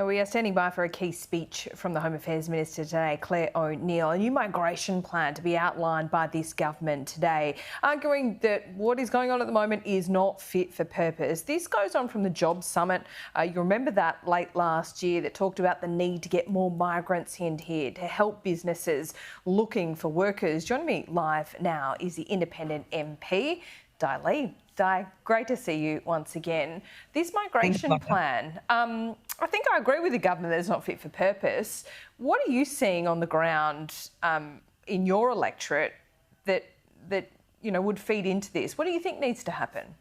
We are standing by for a key speech from the Home Affairs Minister today, Claire O'Neil. A new migration plan to be outlined by this government today, arguing that what is going on at the moment is not fit for purpose. This goes on from the Jobs Summit. You remember that late last year that talked about the need to get more migrants in here to help businesses looking for workers. Joining me live now is the Independent MP, Dai. Dai, great to see you once again. This migration plan, I think I agree with the government that it's not fit for purpose. What are you seeing on the ground in your electorate that would feed into this? What do you think needs to happen?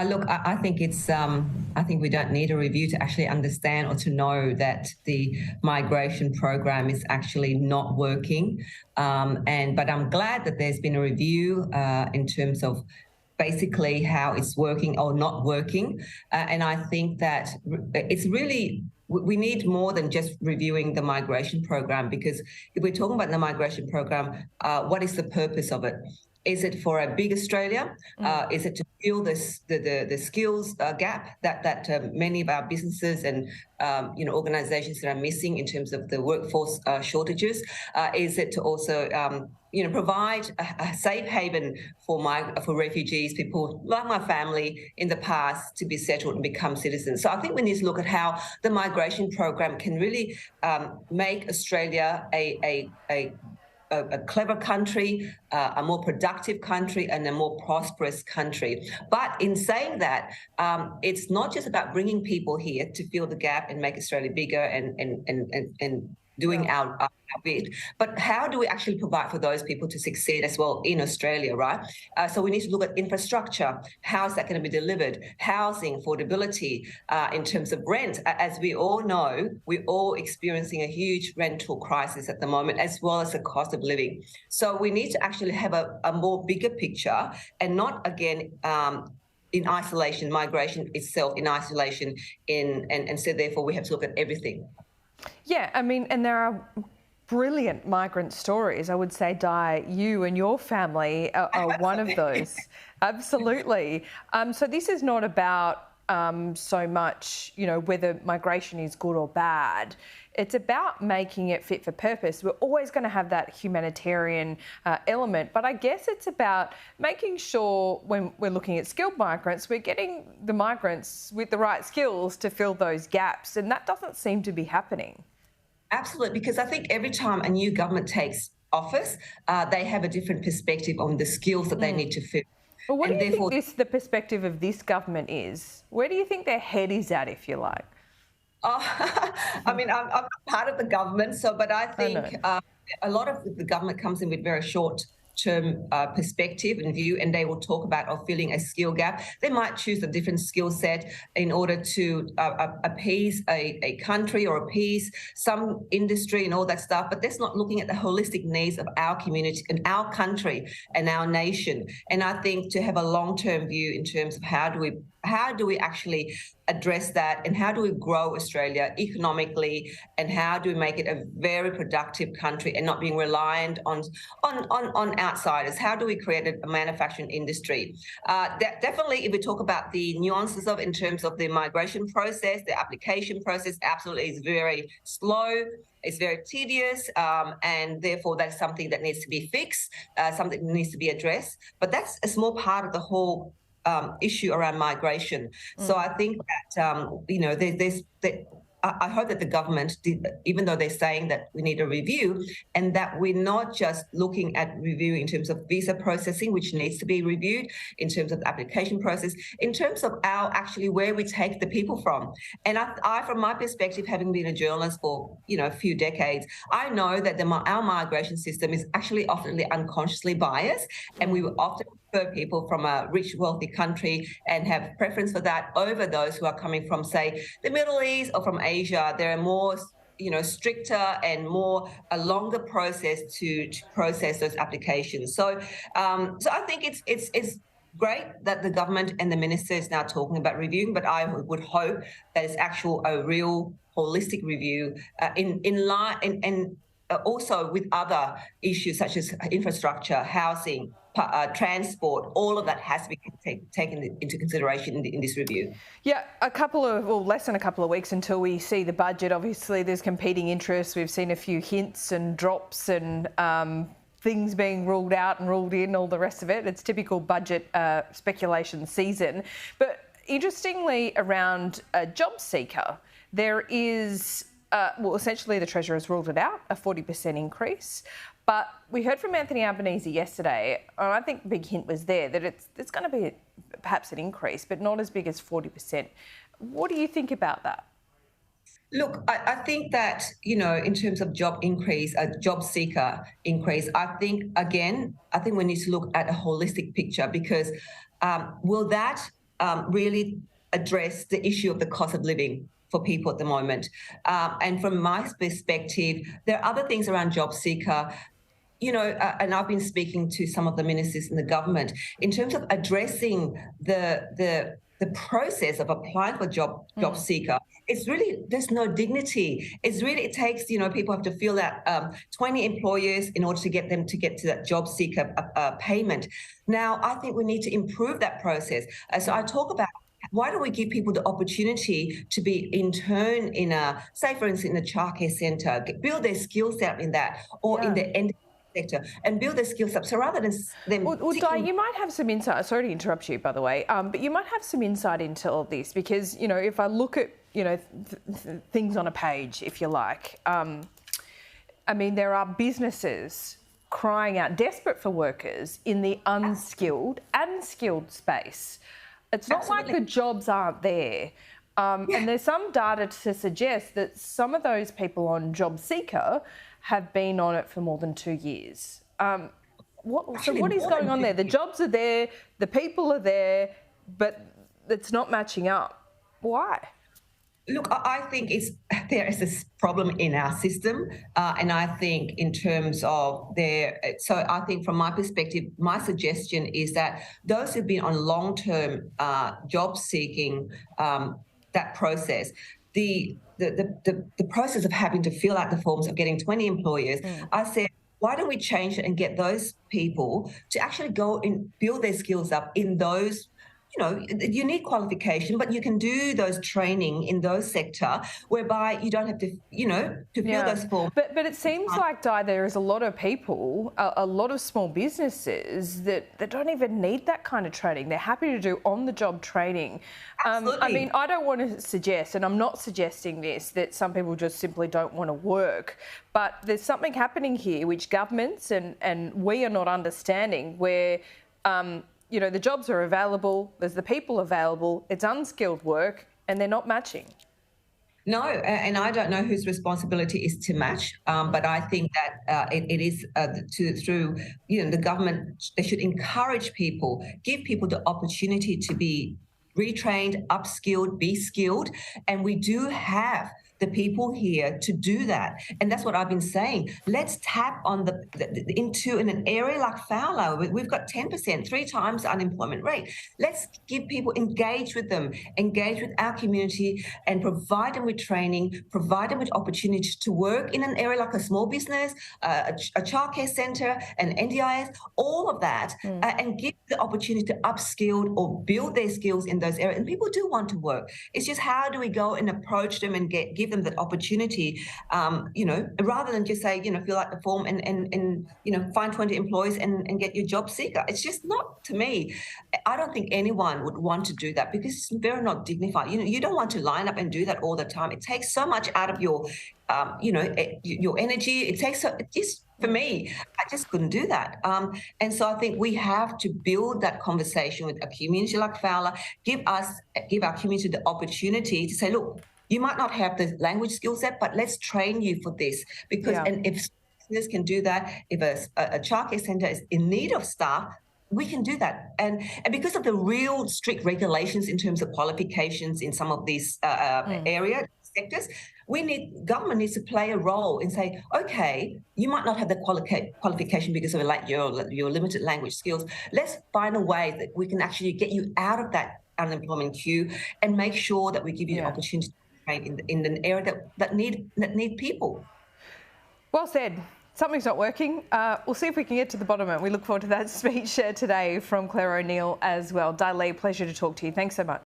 Look, I think I think we don't need a review to actually understand or to know that the migration program is actually not working. But I'm glad that there's been a review in terms of basically how it's working or not working. And I think that it's really, we need more than just reviewing the migration program, because if we're talking about the migration program, what is the purpose of it? Is it for a big Australia? Is it to fill the skills gap that many of our businesses and organisations that are missing in terms of the workforce shortages? Is it to also provide a safe haven for refugees, people like my family in the past, to be settled and become citizens? So I think we need to look at how the migration program can really make Australia a clever country, a more productive country, and a more prosperous country. But in saying that, it's not just about bringing people here to fill the gap and make Australia bigger and doing our bit, but how do we actually provide for those people to succeed as well in Australia, right? So we need to look at infrastructure. How is that going to be delivered? Housing, affordability, in terms of rent. As we all know, we're all experiencing a huge rental crisis at the moment, as well as the cost of living. So we need to actually have a more bigger picture, and not, again, in isolation, migration itself in isolation, and so therefore we have to look at everything. Yeah, I mean, and there are brilliant migrant stories. I would say, Dai, you and your family are one of those. Absolutely. So this is not about so much, whether migration is good or bad. It's about making it fit for purpose. We're always going to have that humanitarian element, but I guess it's about making sure when we're looking at skilled migrants, we're getting the migrants with the right skills to fill those gaps, and that doesn't seem to be happening. Absolutely, because I think every time a new government takes office, they have a different perspective on the skills that they need to fill. Well, what do you think the perspective of this government is? Where do you think their head is at, if you like? I mean, I'm not part of the government, but I think a lot of the government comes in with very short-term perspective and view, and they will talk about filling a skill gap. They might choose a different skill set in order to appease a country or appease some industry and all that stuff, but that's not looking at the holistic needs of our community and our country and our nation. And I think to have a long-term view in terms of how do we actually address that, and how do we grow Australia economically, and how do we make it a very productive country and not being reliant on outsiders? How do we create a manufacturing industry? Definitely, if we talk about the nuances of in terms of the migration process, the application process absolutely is very slow. It's very tedious, and therefore that's something that needs to be fixed, something that needs to be addressed. But that's a small part of the whole issue around migration. So I think that, I hope that the government, even though they're saying that we need a review, and that we're not just looking at review in terms of visa processing, which needs to be reviewed, in terms of the application process, in terms of where we take the people from. And I, from my perspective, having been a journalist for a few decades, I know that our migration system is actually often unconsciously biased, and we will often prefer people from a rich, wealthy country and have preference for that over those who are coming from, say, the Middle East or from Asia. There are more stricter and a longer process to process those applications. So I think it's great that the government and the minister is now talking about reviewing, but I would hope that it's a real holistic review in line and also with other issues such as infrastructure, housing, transport, all of that has to be taken into consideration in this review. Yeah, less than a couple of weeks until we see the budget. Obviously, there's competing interests. We've seen a few hints and drops and things being ruled out and ruled in, all the rest of it. It's typical budget speculation season. But interestingly, around JobSeeker, there is, essentially the Treasurer has ruled it out, a 40% increase. But we heard from Anthony Albanese yesterday, and I think the big hint was there, that it's going to be perhaps an increase, but not as big as 40%. What do you think about that? Look, I think that, in terms of job seeker increase, I think we need to look at a holistic picture, because will that really address the issue of the cost of living for people at the moment? And from my perspective, there are other things around job seeker, and I've been speaking to some of the ministers in the government in terms of addressing the process of applying for job seeker. It's really, there's no dignity. It takes, people have to fill out 20 employers in order to get them to get to that job seeker payment. Now, I think we need to improve that process. So I talk about, why don't we give people the opportunity to be intern in say for instance, in a childcare centre, build their skill set in that, or in the end sector, and build their skills up. So rather than them... Well, Di, you might have some insight. Sorry to interrupt you, by the way, but you might have some insight into all this, because, if I look at, things on a page, if you like, there are businesses crying out, desperate for workers in the unskilled and skilled space. It's not like the jobs aren't there. And there's some data to suggest that some of those people on JobSeeker have been on it for more than 2 years. So what is going on there? The jobs are there, the people are there, but it's not matching up. Why? Look, I think there is this problem in our system, and I think in terms of so I think from my perspective, my suggestion is that those who've been on long-term job seeking, that process, the process of having to fill out the forms of getting 20 employers, I said, why don't we change it and get those people to actually go and build their skills up in those, you need qualification, but you can do those training in those sector whereby you don't have to, to fill those forms. But it seems like, Di, there is a lot of people, a lot of small businesses that don't even need that kind of training. They're happy to do on-the-job training. Absolutely. I don't want to suggest, and I'm not suggesting this, that some people just simply don't want to work, but there's something happening here which governments and we are not understanding, where the jobs are available, there's the people available, it's unskilled work, and they're not matching. No, and I don't know whose responsibility is to match, but I think that it is through the government. They should encourage people, give people the opportunity to be retrained, upskilled, be skilled, and we do have the people here to do that. And that's what I've been saying. Let's tap on into an area like Fowler. We've got 10%, 3 times the unemployment rate. Let's give people, engage with them, engage with our community, and provide them with training, provide them with opportunities to work in an area like a small business, a childcare centre, an NDIS, all of that, and give the opportunity to upskill or build their skills in those areas. And people do want to work. It's just, how do we go and approach them and give them that opportunity, rather than just say, fill out the form and find 20 employees and get your job seeker. It's just not, to me, I don't think anyone would want to do that, because it's very not dignified. You don't want to line up and do that all the time. It takes so much out of your, your energy. It takes for me, I just couldn't do that. And so I think we have to build that conversation with a community like Fowler, give our community the opportunity to say, look, you might not have the language skill set, but let's train you for this. Because and if business can do that, if a childcare centre is in need of staff, we can do that. And because of the real strict regulations in terms of qualifications in some of these area sectors, government needs to play a role and say, okay, you might not have the qualification because of your limited language skills. Let's find a way that we can actually get you out of that unemployment queue and make sure that we give you the opportunity in an area that need people. Well said. Something's not working. We'll see if we can get to the bottom of it. We look forward to that speech today from Claire O'Neill as well. Dai, pleasure to talk to you. Thanks so much.